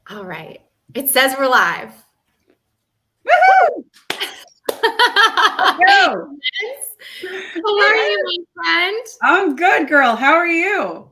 All right. It says we're live. Woohoo! Hey, Go. how are you, my friend? I'm good, girl. How are you?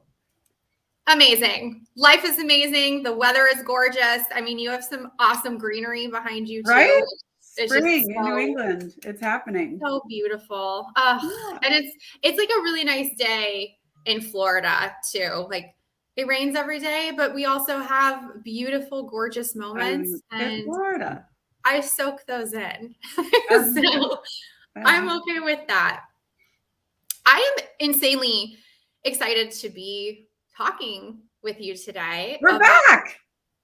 Amazing. Life is amazing. The weather is gorgeous. I mean, you have some awesome greenery behind you Right? too. It's just Spring in New England. It's happening. so beautiful. Yeah. And it's like a really nice day in Florida too. Like it rains every day, but we also have beautiful, gorgeous moments, It's and Florida. I soak those in. As you should. So As I'm you okay with that. I am insanely excited to be talking with you today. We're back.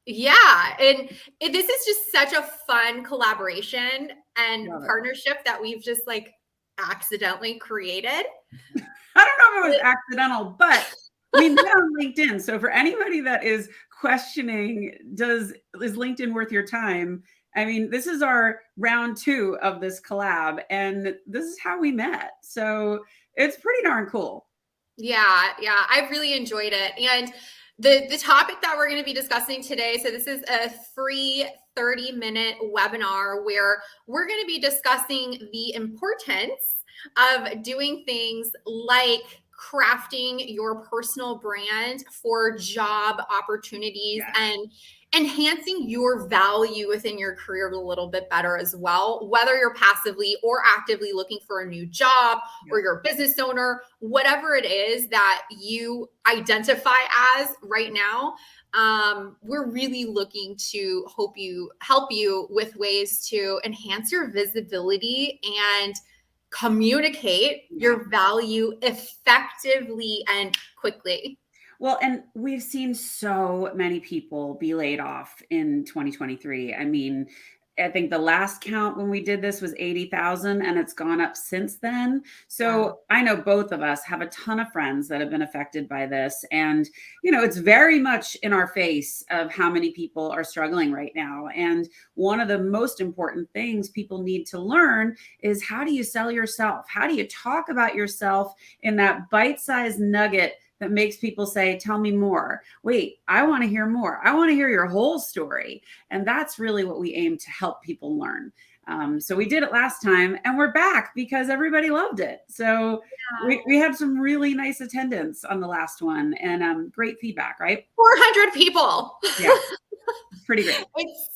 Yeah, and this is just such a fun collaboration and Love it. partnership that we've just like accidentally created. I don't know if it was accidental, but we met on LinkedIn. So for anybody that is questioning, is LinkedIn worth your time? I mean, this is our round 2 of this collab, and this is how we met. So it's pretty darn cool. Yeah, I've really enjoyed it. And the topic that we're going to be discussing today, so this is a free 30-minute webinar where we're going to be discussing the importance of doing things like crafting your personal brand for job opportunities and enhancing your value within your career a little bit better as well, whether you're passively or actively looking for a new job or you're a business owner, whatever it is that you identify as right now. We're really looking to help you with ways to enhance your visibility and communicate your value effectively and quickly. Well, and we've seen so many people be laid off in 2023. I mean, I think the last count when we did this was 80,000, and it's gone up since then. So I know both of us have a ton of friends that have been affected by this. And, it's very much in our face of how many people are struggling right now. And one of the most important things people need to learn is, how do you sell yourself? How do you talk about yourself in that bite-sized nugget that makes people say, tell me more. Wait, I want to hear more. I want to hear your whole story. And that's really what we aim to help people learn. So we did it last time, and we're back because everybody loved it. So we had some really nice attendance on the last one, and great feedback, right? 400 people. Yeah, pretty great.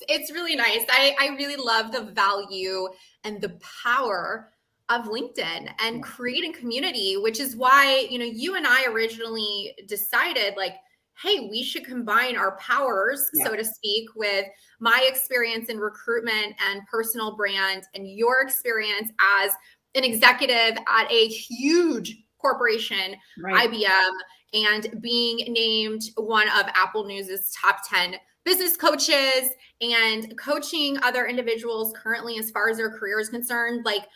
It's really nice. I really love the value and the power of LinkedIn and creating community, which is why, you and I originally decided, like, hey, we should combine our powers, so to speak, with my experience in recruitment and personal brand and your experience as an executive at a huge corporation, IBM, and being named one of Apple News's top 10 business coaches and coaching other individuals currently as far as their career is concerned. Like,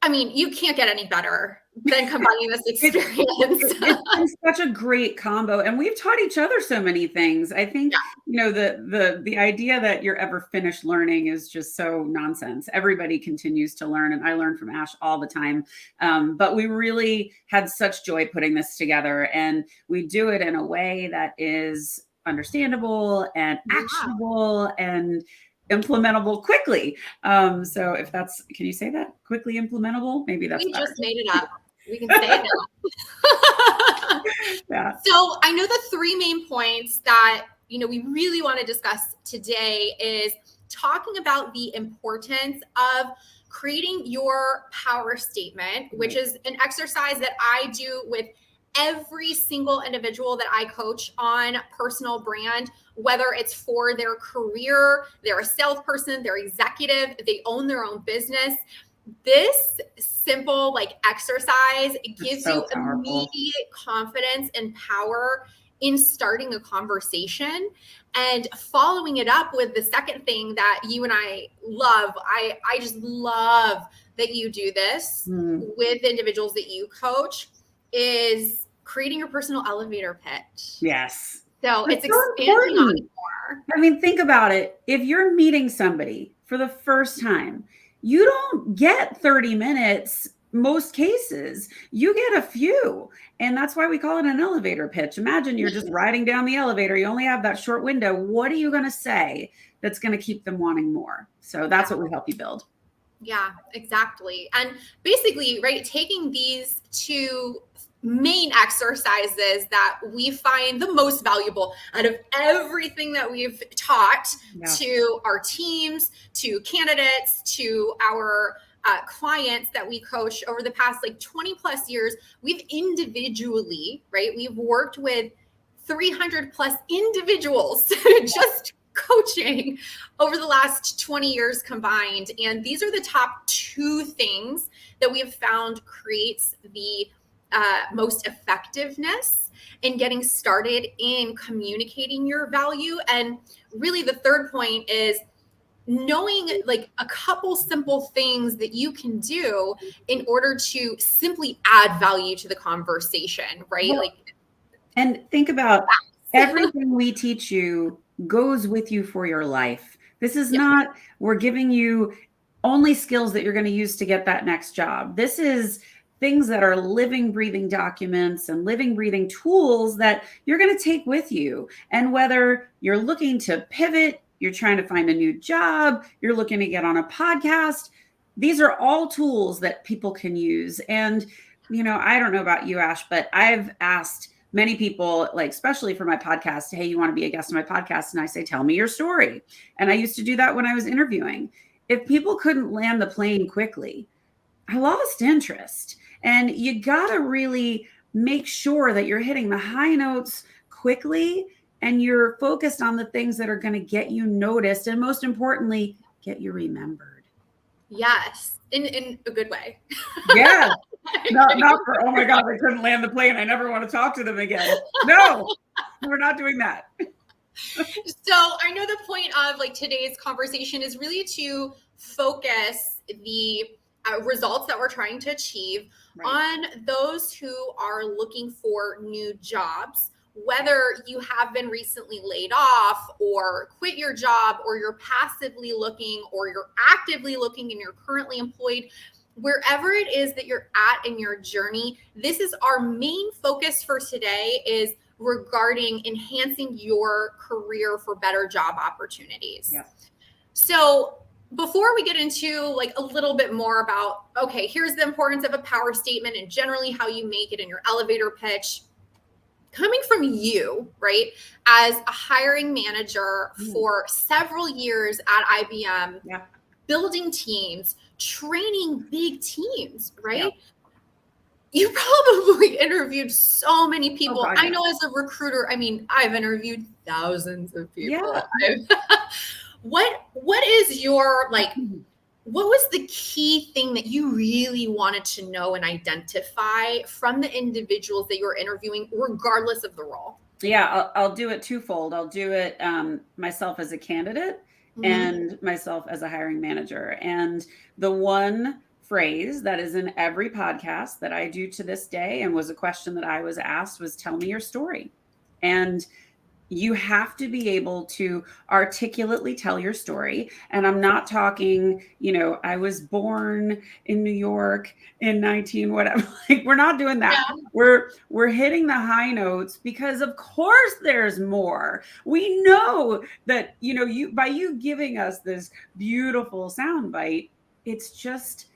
I mean, you can't get any better than combining this experience. It's been such a great combo, and we've taught each other so many things. I think, the idea that you're ever finished learning is just so nonsense. Everybody continues to learn, and I learn from Ash all the time. But we really had such joy putting this together, and we do it in a way that is understandable and actionable and implementable quickly. So if that's, can you say that? Quickly implementable? Maybe that's we better. just made it up. We can say it now. So I know the 3 main points that, we really want to discuss today is talking about the importance of creating your power statement, which is an exercise that I do with every single individual that I coach on personal brand, whether it's for their career, they're a salesperson, they're executive, they own their own business. This simple exercise gives you immediate confidence and power in starting a conversation and following it up with the second thing that you and I love. I just love that you do this with individuals that you coach, is creating your personal elevator pitch. Yes. So it's expanding on it more. I mean, think about it. If you're meeting somebody for the first time, you don't get 30 minutes most cases, you get a few. And that's why we call it an elevator pitch. Imagine you're just riding down the elevator. You only have that short window. What are you going to say that's going to keep them wanting more? So that's what we help you build. Yeah, exactly. And basically, right, taking these two main exercises that we find the most valuable out of everything that we've taught to our teams, to candidates, to our clients that we coach over the past like 20 plus years, we've individually, right, we've worked with 300 plus individuals just coaching over the last 20 years combined. And these are the top two things that we have found creates the most effectiveness in getting started in communicating your value. And really the third point is knowing like a couple simple things that you can do in order to simply add value to the conversation, right? Well, and think about everything we teach you goes with you for your life. This is not, we're giving you only skills that you're going to use to get that next job. This is things that are living, breathing documents and living, breathing tools that you're going to take with you. And whether you're looking to pivot, you're trying to find a new job, you're looking to get on a podcast, these are all tools that people can use. And, you know, I don't know about you, Ash, but I've asked many people, like, especially for my podcast, hey, you want to be a guest on my podcast? And I say, tell me your story. And I used to do that when I was interviewing. If people couldn't land the plane quickly, I lost interest. And you got to really make sure that you're hitting the high notes quickly and you're focused on the things that are going to get you noticed. And most importantly, get you remembered. Yes. In a good way. Yeah. Not for, oh my God, I couldn't land the plane. I never want to talk to them again. No, we're not doing that. So I know the point of like today's conversation is really to focus the results that we're trying to achieve on those who are looking for new jobs, whether you have been recently laid off or quit your job, or you're passively looking, or you're actively looking and you're currently employed. Wherever it is that you're at in your journey, this is our main focus for today, is regarding enhancing your career for better job opportunities. Yeah. So before we get into like a little bit more about, okay, here's the importance of a power statement and generally how you make it in your elevator pitch, coming from you, right, as a hiring manager for several years at IBM, building teams, training big teams, right? You probably interviewed so many people. I know as a recruiter, I mean, I've interviewed thousands of people. What is your, like, what was the key thing that you really wanted to know and identify from the individuals that you're interviewing, regardless of the role? Yeah, I'll do it twofold. I'll do it myself as a candidate and myself as a hiring manager. And the one phrase that is in every podcast that I do to this day, and was a question that I was asked, was tell me your story. And you have to be able to articulately tell your story. And I'm not talking, you know, I was born in New York in 19, whatever. Like, we're not doing that. Yeah. We're hitting the high notes because of course there's more. We know that, you know, by you giving us this beautiful soundbite, it's just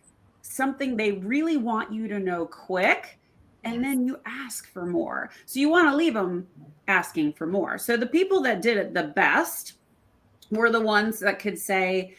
something they really want you to know quick. And then you ask for more. So you want to leave them asking for more. So the people that did it the best were the ones that could say,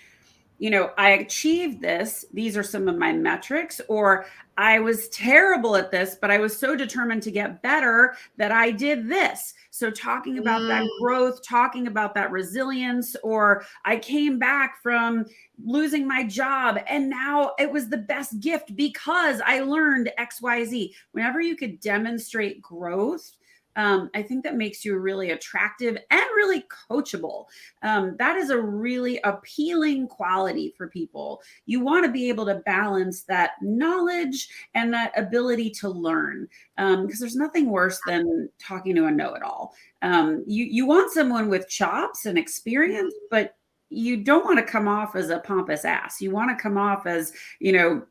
you know, I achieved this. These are some of my metrics. Or I was terrible at this, but I was so determined to get better that I did this. So talking about that growth, talking about that resilience, or I came back from losing my job and now it was the best gift because I learned XYZ. Whenever you could demonstrate growth, I think that makes you really attractive and really coachable. That is a really appealing quality for people. You want to be able to balance that knowledge and that ability to learn, because there's nothing worse than talking to a know-it-all. You want someone with chops and experience, but you don't want to come off as a pompous ass. You want to come off as, you know,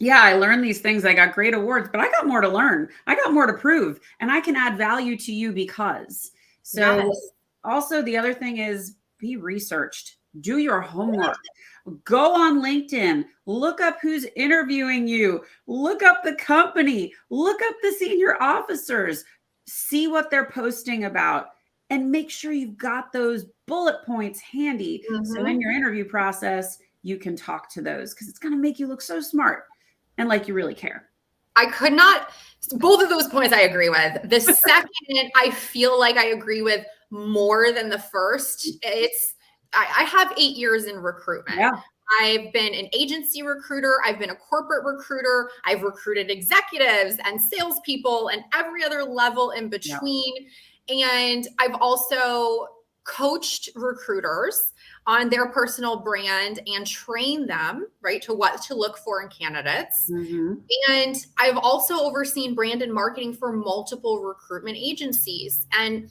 yeah, I learned these things. I got great awards, but I got more to learn. I got more to prove, and I can add value to you because. So, Yes. also, the other thing is be researched, do your homework, go on LinkedIn, look up who's interviewing you, look up the company, look up the senior officers, see what they're posting about, and make sure you've got those bullet points handy. So, in Mhm. your interview process, you can talk to those because it's going to make you look so smart and like you really care. I could not, both of those points I agree with. The second, I feel like I agree with more than the first. I have 8 years in recruitment. Yeah. I've been an agency recruiter. I've been a corporate recruiter. I've recruited executives and salespeople and every other level in Yeah. between. And I've also coached recruiters on their personal brand and trained them, right, to what to look for in candidates. Mm-hmm. And I've also overseen brand and marketing for multiple recruitment agencies. And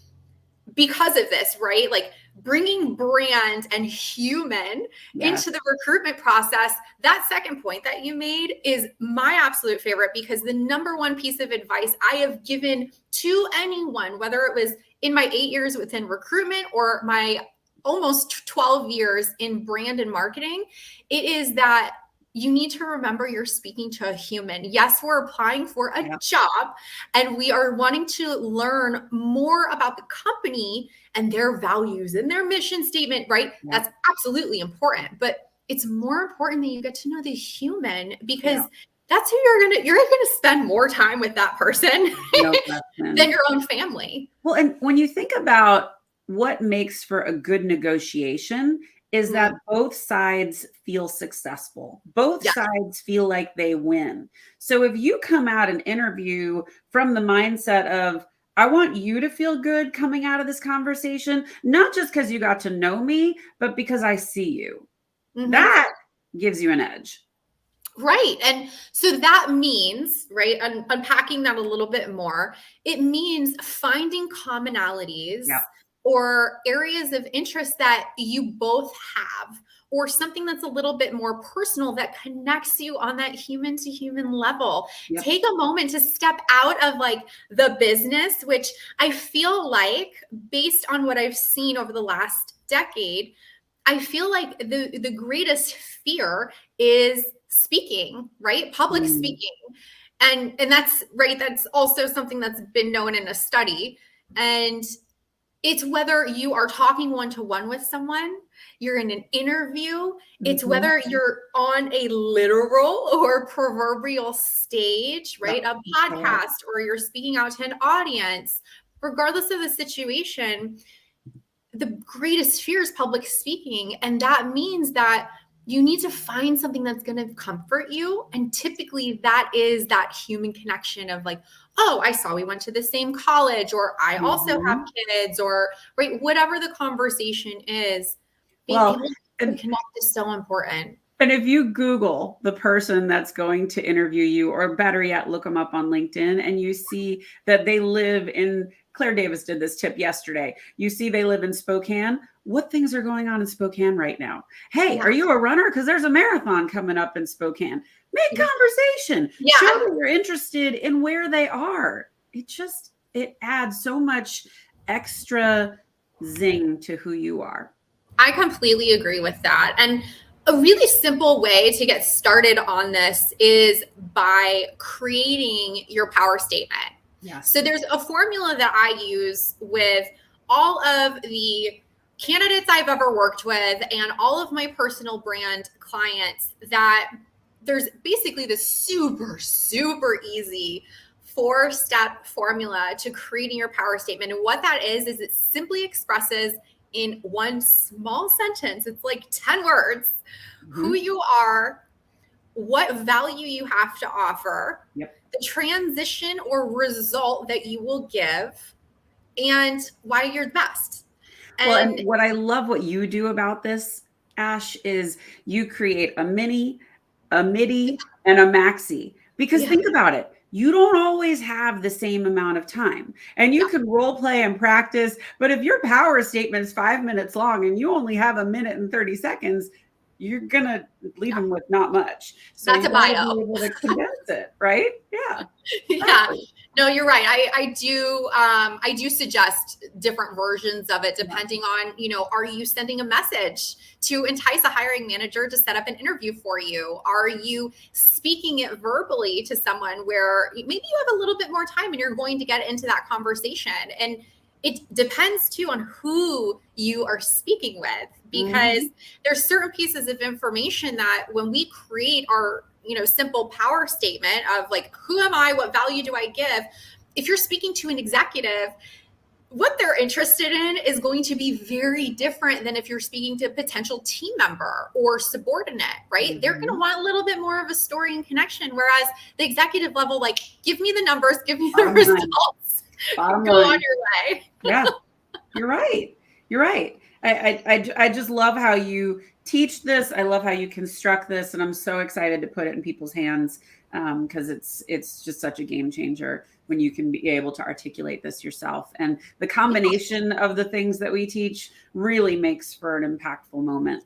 because of this, right? Like bringing brand and human Yes. into the recruitment process, that second point that you made is my absolute favorite because the number one piece of advice I have given to anyone, whether it was in my 8 years within recruitment or my almost 12 years in brand and marketing, it is that you need to remember you're speaking to a human. Yes, we're applying for a job and we are wanting to learn more about the company and their values and their mission statement, right? Yeah. That's absolutely important. But it's more important that you get to know the human because that's who you're gonna spend more time with that person No question. than your own family. Well, and when you think about what makes for a good negotiation is that both sides feel successful. Both Yeah. sides feel like they win. So if you come out and interview from the mindset of, I want you to feel good coming out of this conversation, not just because you got to know me, but because I see you. Mhm. That gives you an edge. Right. And so that means, right, unpacking that a little bit more, it means finding commonalities Yeah. or areas of interest that you both have, or something that's a little bit more personal that connects you on that human to human level. Yep. Take a moment to step out of like the business, which I feel like, based on what I've seen over the last decade, I feel like the greatest fear is speaking, right? Public speaking. And that's right, that's also something that's been known in a study. And it's whether you are talking one to one with someone, you're in an interview, it's whether you're on a literal or proverbial stage, right? A podcast, or you're speaking out to an audience. Regardless of the situation, the greatest fear is public speaking. And that means that you need to find something that's going to comfort you. And typically that is that human connection of like, oh, I saw we went to the same college, or I also have kids, or right, whatever the conversation is, being Well, able to connect is so important. And if you Google the person that's going to interview you, or better yet, look them up on LinkedIn, and you see that they live in, Claire Davis did this tip yesterday. You see they live in Spokane. What things are going on in Spokane right now? Hey, are you a runner? Because there's a marathon coming up in Spokane. Make conversation. Show that you're interested in where they are. It adds so much extra zing to who you are. I completely agree with that. And a really simple way to get started on this is by creating your power statement. Yes. So there's a formula that I use with all of the candidates I've ever worked with and all of my personal brand clients, that there's basically this super, super easy 4-step formula to creating your power statement. And what that is it simply expresses in one small sentence, it's like 10 words, who you are, what value you have to offer, the transition or result that you will give, and why you're the best. And what I love what you do about this, Ash, is you create a mini, a midi, and a maxi. Because think about it. You don't always have the same amount of time, and you can role play and practice. But if your power statement is 5 minutes long and you only have a minute and 30 seconds, you're going to leave them with not much. So That's you a got to bio. be able to condense it, right? Yeah. Yeah. Exactly. No, you're right. I do suggest different versions of it depending on, are you sending a message to entice a hiring manager to set up an interview for you? Are you speaking it verbally to someone where maybe you have a little bit more time and you're going to get into that conversation? And it depends too on who you are speaking with, because there's certain pieces of information that when we create our simple power statement of like, who am I? What value do I give? If you're speaking to an executive, what they're interested in is going to be very different than if you're speaking to a potential team member or subordinate, right? They're going to want a little bit more of a story and connection. Whereas the executive level, like, give me the numbers, give me the results, Bottom go line. on your way. Yeah, you're right. You're right. I just love how you teach this. I love how you construct this, and I'm so excited to put it in people's hands because it's just such a game changer when you can be able to articulate this yourself. And the combination of the things that we teach really makes for an impactful moment.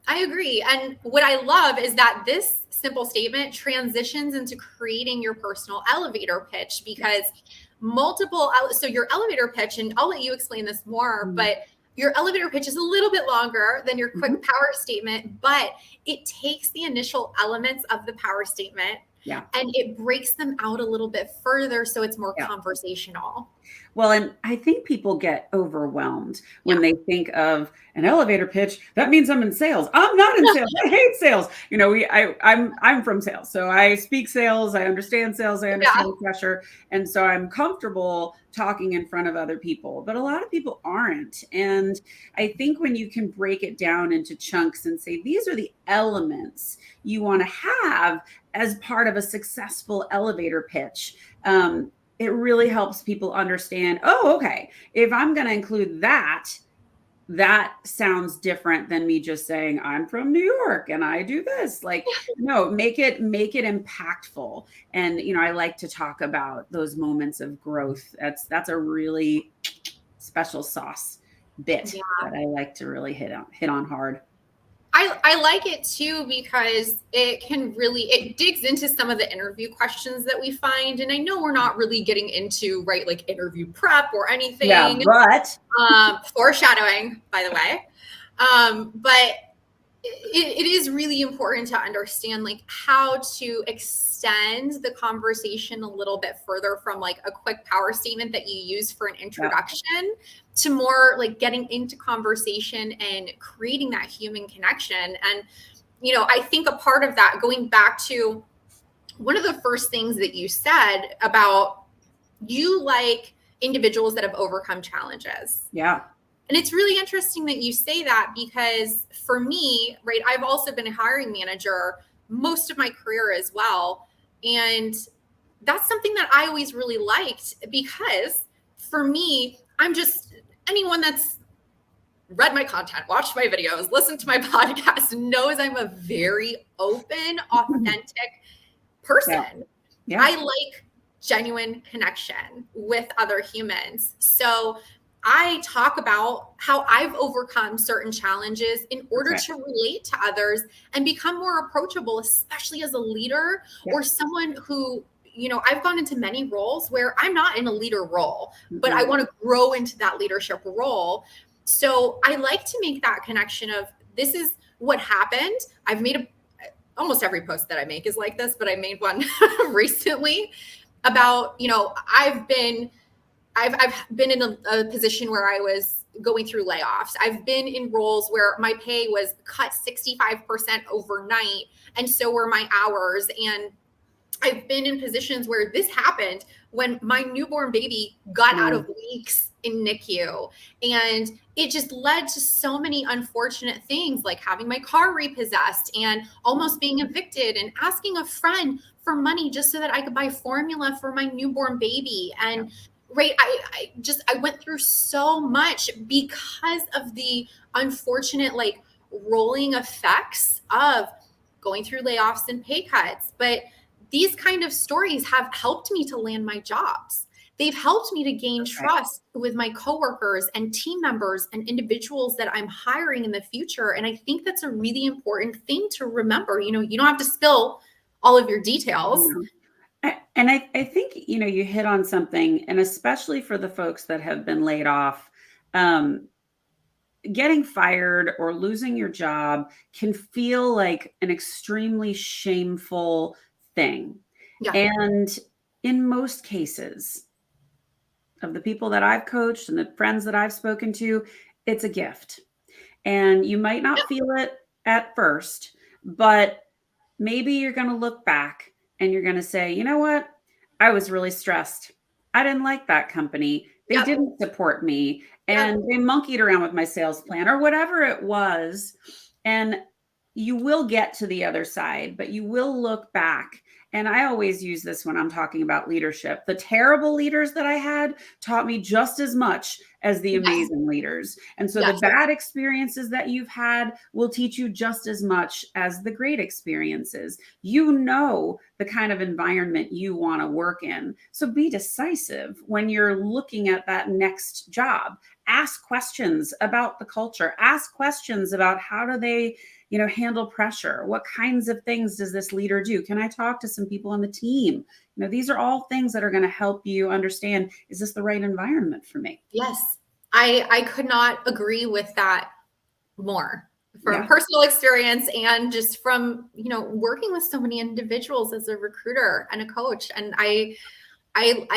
I agree. And what I love is that this simple statement transitions into creating your personal elevator pitch, because so your elevator pitch, and I'll let you explain this more, but your elevator pitch is a little bit longer than your quick power statement, but it takes the initial elements of the power statement and it breaks them out a little bit further so it's more conversational. Well, and I think people get overwhelmed when they think of an elevator pitch. That means I'm in sales. I'm not in sales. I hate sales. I'm from sales. So I speak sales. I understand sales. I understand the pressure. And so I'm comfortable talking in front of other people, but a lot of people aren't. And I think when you can break it down into chunks and say, these are the elements you want to have as part of a successful elevator pitch, it really helps people understand, oh, okay, if I'm going to include that, that sounds different than me just saying I'm from New York and I do this. Like, no, make it impactful. And, I like to talk about those moments of growth. That's a really special sauce bit that I like to really hit on hard. I like it too, because it digs into some of the interview questions that we find. And I know we're not really getting into, right, like interview prep or anything. Yeah, but foreshadowing, by the way. But it is really important to understand like how to extend the conversation a little bit further from like a quick power statement that you use for an introduction to more like getting into conversation and creating that human connection. And, I think a part of that, going back to one of the first things that you said about you like individuals that have overcome challenges. Yeah. And it's really interesting that you say that, because for me, right, I've also been a hiring manager most of my career as well. And that's something that I always really liked, because for me, I'm just anyone that's read my content, watched my videos, listened to my podcast knows I'm a very open, authentic person. Yeah. I like genuine connection with other humans. So I talk about how I've overcome certain challenges in order to relate to others and become more approachable, especially as a leader or someone who, I've gone into many roles where I'm not in a leader role, but I want to grow into that leadership role. So I like to make that connection of, this is what happened. I've made almost every post that I make is like this, but I made one recently about, I've been in a position where I was going through layoffs. I've been in roles where my pay was cut 65% overnight, and so were my hours. And I've been in positions where this happened when my newborn baby got out of weeks in NICU. And it just led to so many unfortunate things, like having my car repossessed and almost being evicted and asking a friend for money just so that I could buy formula for my newborn baby. And right, I went through so much because of the unfortunate, like, rolling effects of going through layoffs and pay cuts. But these kind of stories have helped me to land my jobs. they've helped me to gain Okay. trust with my coworkers and team members and individuals that I'm hiring in the future. And I think that's a really important thing to remember. You don't have to spill all of your details. No. And I think, you hit on something, and especially for the folks that have been laid off, getting fired or losing your job can feel like an extremely shameful thing. Yeah. And in most cases, of the people that I've coached and the friends that I've spoken to, it's a gift. And you might not feel it at first, but maybe you're going to look back and you're going to say, you know what? I was really stressed. I didn't like that company. They Yep. didn't support me, and Yep. they monkeyed around with my sales plan or whatever it was. And you will get to the other side, but you will look back. And I always use this when I'm talking about leadership. The terrible leaders that I had taught me just as much as the amazing leaders. And so the bad experiences that you've had will teach you just as much as the great experiences. You know the kind of environment you want to work in. So be decisive when you're looking at that next job. Ask questions about the culture. Ask questions about how do they handle pressure? What kinds of things does this leader do? Can I talk to some people on the team? These are all things that are going to help you understand, is this the right environment for me? Yes. I could not agree with that more from personal experience and just from, working with so many individuals as a recruiter and a coach. And I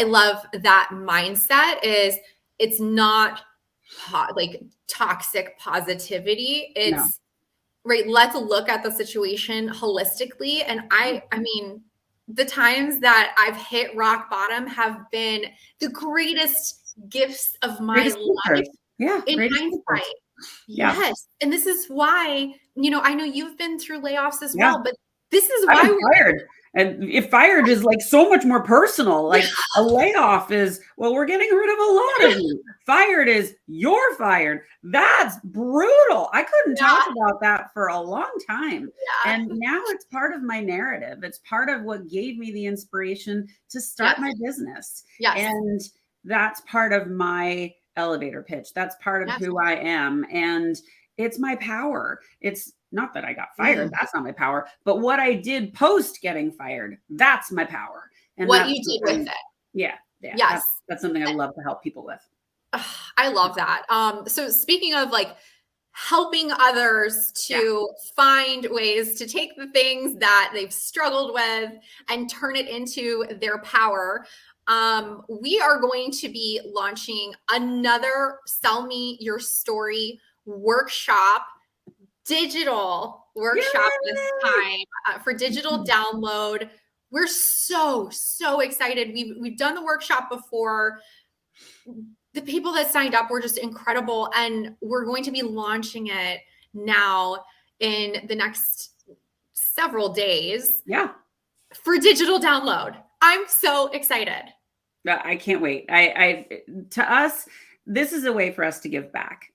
love that mindset is it's not like toxic positivity. It's right. Let's look at the situation holistically. And I mean, the times that I've hit rock bottom have been the greatest gifts of my life. Yeah. In hindsight. Yes. And this is why, I know you've been through layoffs as well, but this is why we're fired. And if fired is like so much more personal, like a layoff is, well, we're getting rid of a lot of you. Fired is you're fired. That's brutal. I couldn't talk about that for a long time. And now it's part of my narrative. It's part of what gave me the inspiration to start my business. And that's part of my elevator pitch. That's part of who I am. And it's my power. It's not that I got fired. That's not my power. But what I did post getting fired, that's my power. And what you did with it. Yeah. Yes. That's something I love to help people with. I love that. So speaking of like helping others to find ways to take the things that they've struggled with and turn it into their power, we are going to be launching another Sell Me Your Story workshop, digital workshop this time for digital download. We're so excited. We've done the workshop before. The people that signed up were just incredible, and we're going to be launching it now in the next several days. For digital download. I'm so excited. I can't wait. To us, this is a way for us to give back.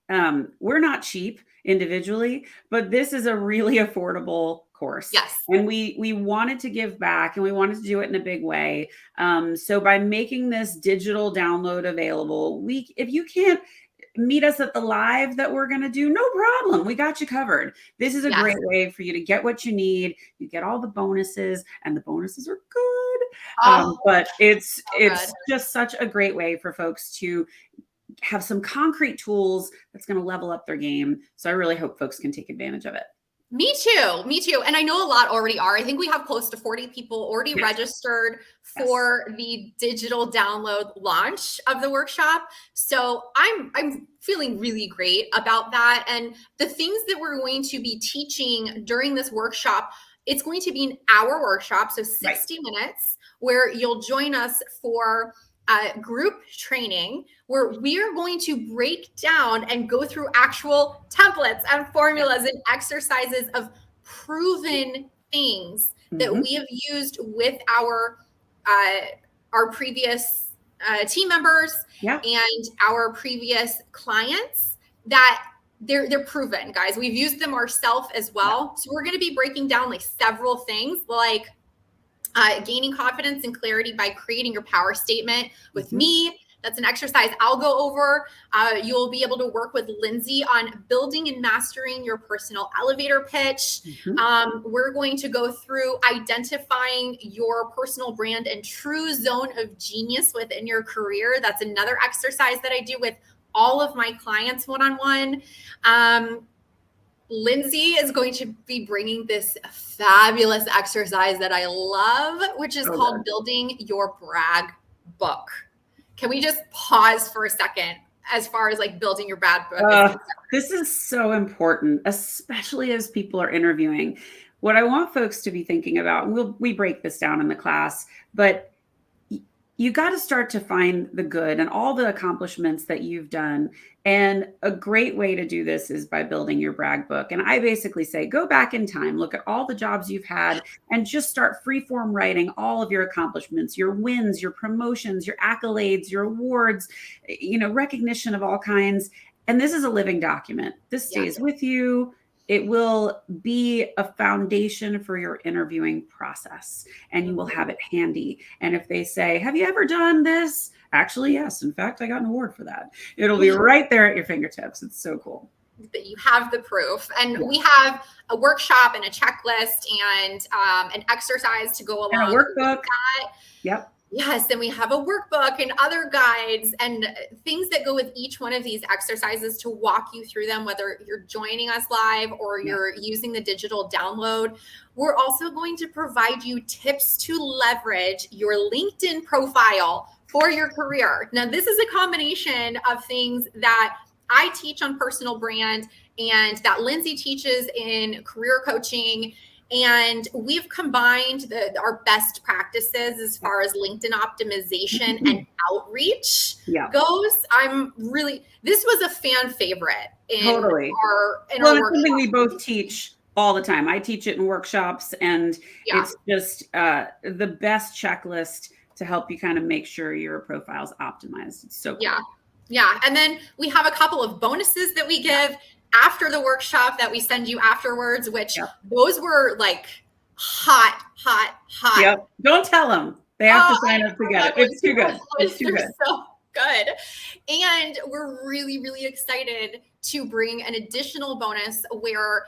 We're not cheap individually, but this is a really affordable course. And we wanted to give back, and we wanted to do it in a big way. So by making this digital download available, if you can't meet us at the live that we're going to do, no problem. We got you covered. This is a great way for you to get what you need. You get all the bonuses, and the bonuses are good. But it's just such a great way for folks to have some concrete tools that's going to level up their game. So I really hope folks can take advantage of it. Me too. And I know a lot already are. I think we have close to 40 people already registered for the digital download launch of the workshop. So I'm feeling really great about that. And the things that we're going to be teaching during this workshop, it's going to be an hour workshop, so 60 minutes, where you'll join us for group training, where we are going to break down and go through actual templates and formulas and exercises of proven things that we have used with our previous team members and our previous clients, that they're proven, guys. We've used them ourselves as well. So we're going to be breaking down like several things, like Gaining confidence and clarity by creating your power statement with me. That's an exercise I'll go over. You'll be able to work with Lyndsay on building and mastering your personal elevator pitch. We're going to go through identifying your personal brand and true zone of genius within your career. That's another exercise that I do with all of my clients one-on-one. Lyndsay is going to be bringing this fabulous exercise that I love, which is called building your brag book. Can we just pause for a second as far as like building your brag book? This is so important, especially as people are interviewing. What I want folks to be thinking about, and we break this down in the class, but you got to start to find the good and all the accomplishments that you've done. And a great way to do this is by building your brag book. And I basically say, go back in time, look at all the jobs you've had, and just start freeform writing all of your accomplishments, your wins, your promotions, your accolades, your awards, recognition of all kinds. And this is a living document. This stays with you. It will be a foundation for your interviewing process, and you will have it handy. And if they say, have you ever done this? Actually, yes. In fact, I got an award for that. It'll be right there at your fingertips. It's so cool. That you have the proof. And we have a workshop and a checklist and an exercise to go along and a workbook. With that. Yep. Yes, then we have a workbook and other guides and things that go with each one of these exercises to walk you through them, whether you're joining us live or you're using the digital download. We're also going to provide you tips to leverage your LinkedIn profile for your career. Now, this is a combination of things that I teach on personal brand and that Lyndsay teaches in career coaching. And we've combined our best practices as far as LinkedIn optimization and outreach goes. This was a fan favorite in our it's something we both teach all the time. I teach it in workshops, and it's just the best checklist to help you kind of make sure your profile's optimized. It's so cool. Yeah. And then we have a couple of bonuses that we give after the workshop that we send you afterwards, which those were like hot. Yep. Don't tell them. They have to sign up to get it. It's too good. It's too good. So good. And we're really, really excited to bring an additional bonus where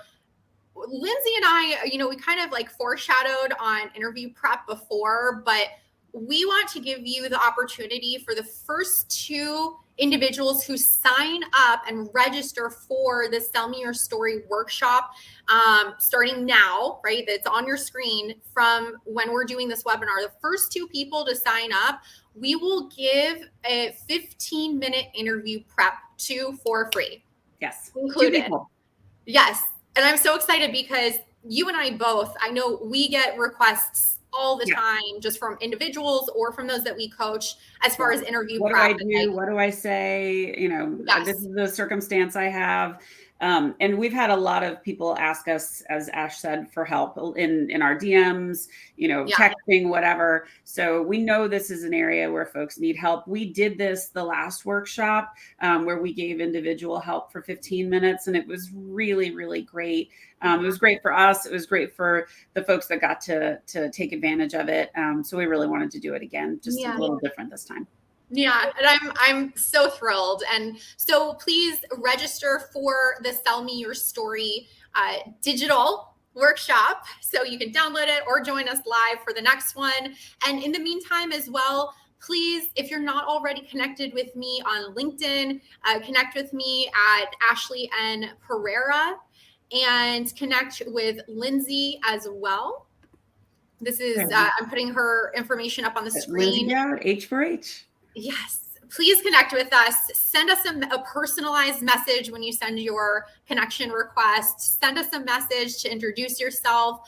Lyndsay and I, we kind of like foreshadowed on interview prep before, but we want to give you the opportunity for the first 2 individuals who sign up and register for the Sell Me Your Story workshop starting now, right? That's on your screen from when we're doing this webinar. The first 2 people to sign up, we will give a 15-minute interview prep for free. Yes. Included. Yes. And I'm so excited because you and I both, I know we get requests all the time, just from individuals or from those that we coach as far as interview prep. What do I do? What do I say? This is the circumstance I have. And we've had a lot of people ask us, as Ash said, for help in our DMs, texting, whatever. So we know this is an area where folks need help. We did this the last workshop where we gave individual help for 15 minutes, and it was really, really great. It was great for us. It was great for the folks that got to take advantage of it. So we really wanted to do it again, just a little different this time. Yeah, and I'm so thrilled. And so please register for the Sell Me Your Story digital workshop so you can download it or join us live for the next one. And in the meantime as well, please, if you're not already connected with me on LinkedIn, connect with me at Ashley and Pereira and connect with Lyndsay as well. This is, I'm putting her information up on the screen. H for H. Yes, please connect with us. Send us a personalized message when you send your connection request. Send us a message to introduce yourself.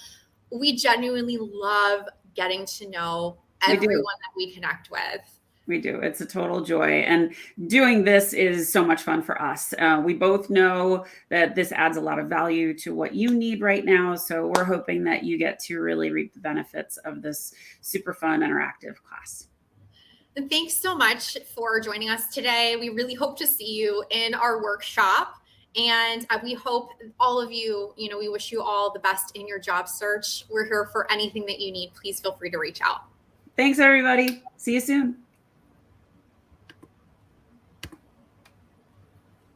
We genuinely love getting to know everyone that we connect with. We do. It's a total joy. And doing this is so much fun for us. We both know that this adds a lot of value to what you need right now. So we're hoping that you get to really reap the benefits of this super fun, interactive class. And thanks so much for joining us today. We really hope to see you in our workshop. And we hope all of you, we wish you all the best in your job search. We're here for anything that you need. Please feel free to reach out. Thanks, everybody. See you soon.